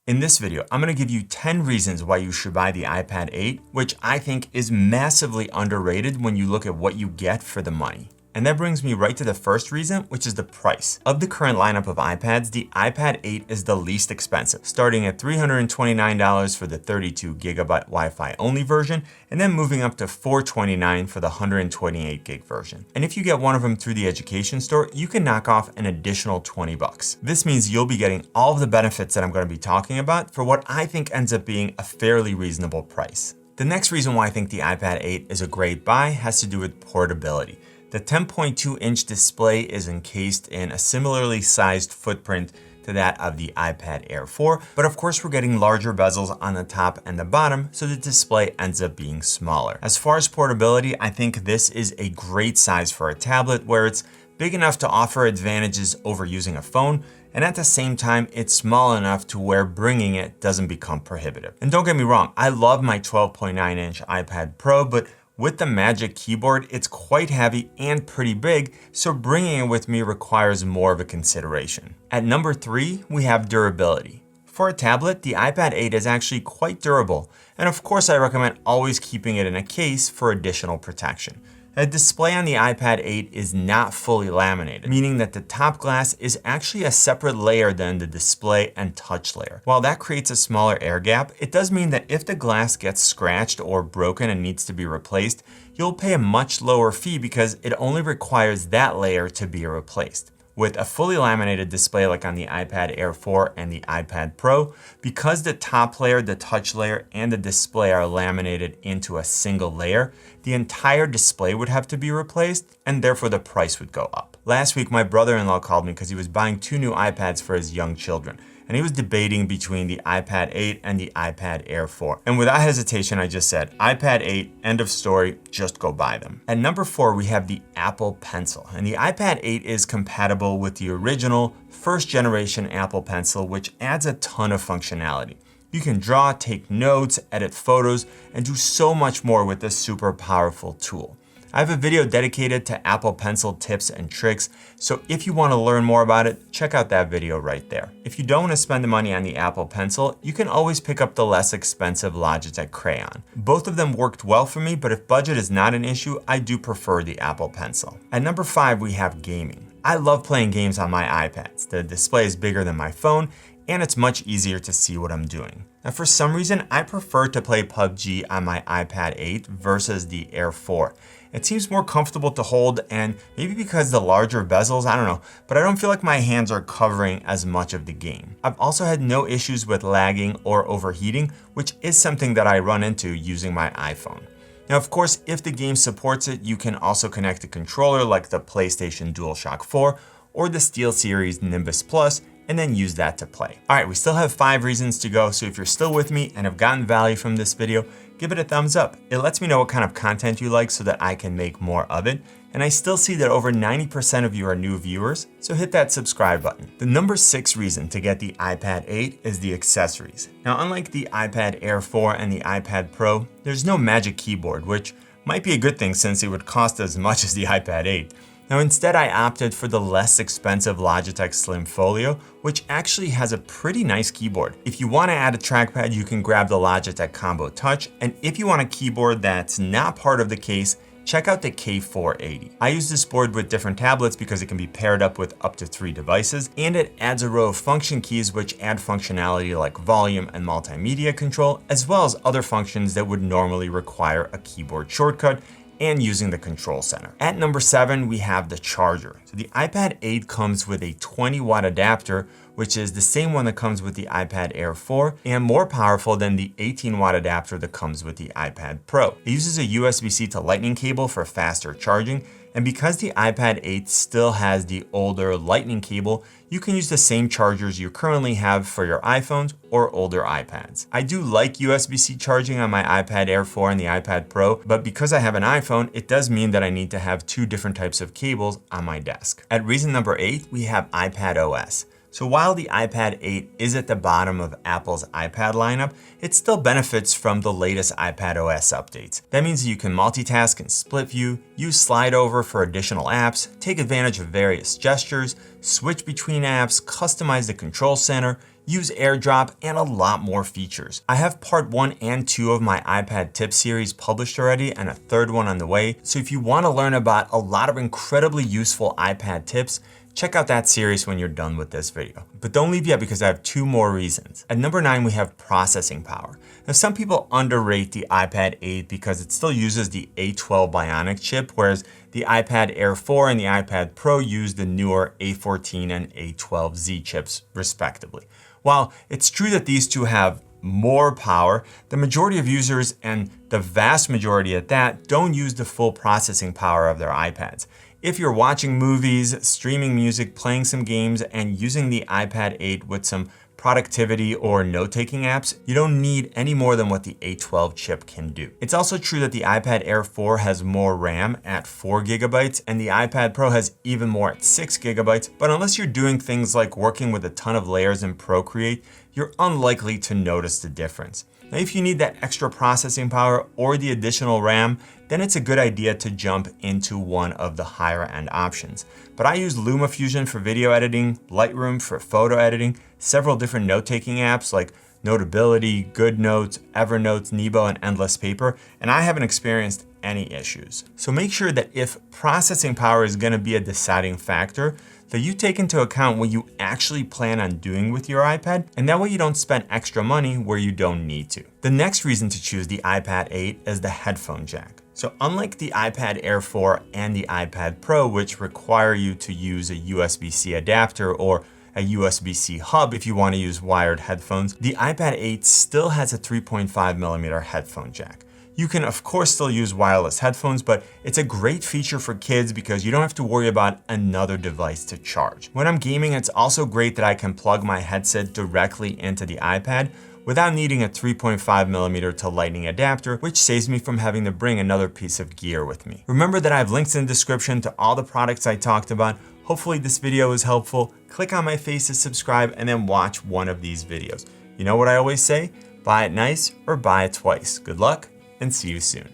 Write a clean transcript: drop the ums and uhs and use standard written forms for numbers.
In this video, I'm going to give you 10 reasons why you should buy the iPad 8, which I think is massively underrated when you look at what you get for the money. And that brings me right to the first reason, which is the price. Of the current lineup of iPads, the iPad 8 is the least expensive, starting at $329 for the 32GB Wi-Fi only version, and then moving up to $429 for the 128GB version. And if you get one of them through the education store, you can knock off an additional 20 bucks. This means you'll be getting all of the benefits that I'm going to be talking about for what I think ends up being a fairly reasonable price. The next reason why I think the iPad 8 is a great buy has to do with portability. The 10.2-inch display is encased in a similarly sized footprint to that of the iPad Air 4, but of course we're getting larger bezels on the top and the bottom, so the display ends up being smaller. As far as portability, I think this is a great size for a tablet where it's big enough to offer advantages over using a phone, and at the same time, it's small enough to where bringing it doesn't become prohibitive. And don't get me wrong, I love my 12.9-inch iPad Pro, but with the Magic Keyboard, it's quite heavy and pretty big, so bringing it with me requires more of a consideration. At number 3, we have durability. For a tablet, the iPad 8 is actually quite durable, and of course I recommend always keeping it in a case for additional protection. The display on the iPad 8 is not fully laminated, meaning that the top glass is actually a separate layer than the display and touch layer. While that creates a smaller air gap, it does mean that if the glass gets scratched or broken and needs to be replaced, you'll pay a much lower fee because it only requires that layer to be replaced. With a fully laminated display like on the iPad Air 4 and the iPad Pro, because the top layer, the touch layer, and the display are laminated into a single layer, the entire display would have to be replaced, and therefore the price would go up. Last week, my brother-in-law called me because he was buying 2 new iPads for his young children, and he was debating between the iPad 8 and the iPad Air 4. And without hesitation, I just said, iPad 8, end of story, just go buy them. At number 4, we have the Apple Pencil. And the iPad 8 is compatible with the original first generation Apple Pencil, which adds a ton of functionality. You can draw, take notes, edit photos, and do so much more with this super powerful tool. I have a video dedicated to Apple Pencil tips and tricks, so if you want to learn more about it, check out that video right there. If you don't want to spend the money on the Apple Pencil, you can always pick up the less expensive Logitech Crayon. Both of them worked well for me, but if budget is not an issue, I do prefer the Apple Pencil. At number 5, we have gaming. I love playing games on my iPads. The display is bigger than my phone, and it's much easier to see what I'm doing. Now, for some reason, I prefer to play PUBG on my iPad 8 versus the Air 4. It seems more comfortable to hold, and maybe because the larger bezels, I don't know, but I don't feel like my hands are covering as much of the game. I've also had no issues with lagging or overheating, which is something that I run into using my iPhone. Now, of course, if the game supports it, you can also connect a controller like the PlayStation DualShock 4 or the Steelseries Nimbus Plus, and then use that to play. All right, we still have 5 reasons to go, so if you're still with me and have gotten value from this video, give it a thumbs up. It lets me know what kind of content you like so that I can make more of it. And I still see that over 90% of you are new viewers, so hit that subscribe button. The number 6 reason to get the iPad 8 is the accessories. Now, unlike the iPad Air 4 and the iPad Pro, there's no Magic Keyboard, which might be a good thing since it would cost as much as the iPad 8. Now, instead, I opted for the less expensive Logitech Slim Folio, which actually has a pretty nice keyboard. If you want to add a trackpad, you can grab the Logitech Combo Touch, and if you want a keyboard that's not part of the case, check out the K480. I use this board with different tablets because it can be paired up with up to 3 devices, and it adds a row of function keys which add functionality like volume and multimedia control, as well as other functions that would normally require a keyboard shortcut and using the control center. At number 7, we have the charger. So the iPad 8 comes with a 20-watt adapter, which is the same one that comes with the iPad Air 4 and more powerful than the 18-watt adapter that comes with the iPad Pro. It uses a USB-C to Lightning cable for faster charging, and because the iPad 8 still has the older Lightning cable, you can use the same chargers you currently have for your iPhones or older iPads. I do like USB-C charging on my iPad Air 4 and the iPad Pro, but because I have an iPhone, it does mean that I need to have 2 different types of cables on my desk. At reason number 8, we have iPadOS. So while the iPad 8 is at the bottom of Apple's iPad lineup, it still benefits from the latest iPadOS updates. That means you can multitask and split view, use slide over for additional apps, take advantage of various gestures, switch between apps, customize the control center, use AirDrop, and a lot more features. I have part 1 and 2 of my iPad tip series published already and a third one on the way. So if you want to learn about a lot of incredibly useful iPad tips, check out that series when you're done with this video. But don't leave yet because I have 2 more reasons. At number 9, we have processing power. Now, some people underrate the iPad 8 because it still uses the A12 Bionic chip, whereas the iPad Air 4 and the iPad Pro use the newer A14 and A12Z chips, respectively. While it's true that these two have more power, the majority of users, and the vast majority at that, don't use the full processing power of their iPads. If you're watching movies, streaming music, playing some games, and using the iPad 8 with some productivity or note-taking apps, you don't need any more than what the A12 chip can do. It's also true that the iPad Air 4 has more RAM at 4 GB and the iPad Pro has even more at 6 GB, but unless you're doing things like working with a ton of layers in Procreate, you're unlikely to notice the difference. Now, if you need that extra processing power or the additional RAM, then it's a good idea to jump into one of the higher end options. But I use LumaFusion for video editing, Lightroom for photo editing, several different note-taking apps like Notability, GoodNotes, Evernote, Nebo, and Endless Paper, and I haven't experienced any issues. So make sure that if processing power is going to be a deciding factor, that you take into account what you actually plan on doing with your iPad, and that way you don't spend extra money where you don't need to. The next reason to choose the iPad 8 is the headphone jack. So unlike the iPad Air 4 and the iPad Pro, which require you to use a USB-C adapter or a USB-C hub if you want to use wired headphones, the iPad 8 still has a 3.5mm headphone jack. You can of course still use wireless headphones, but it's a great feature for kids because you don't have to worry about another device to charge. When I'm gaming, it's also great that I can plug my headset directly into the iPad without needing a 3.5mm to Lightning adapter, which saves me from having to bring another piece of gear with me. Remember that I have links in the description to all the products I talked about. Hopefully this video was helpful. Click on my face to subscribe and then watch one of these videos. You know what I always say? Buy it nice or buy it twice. Good luck and see you soon.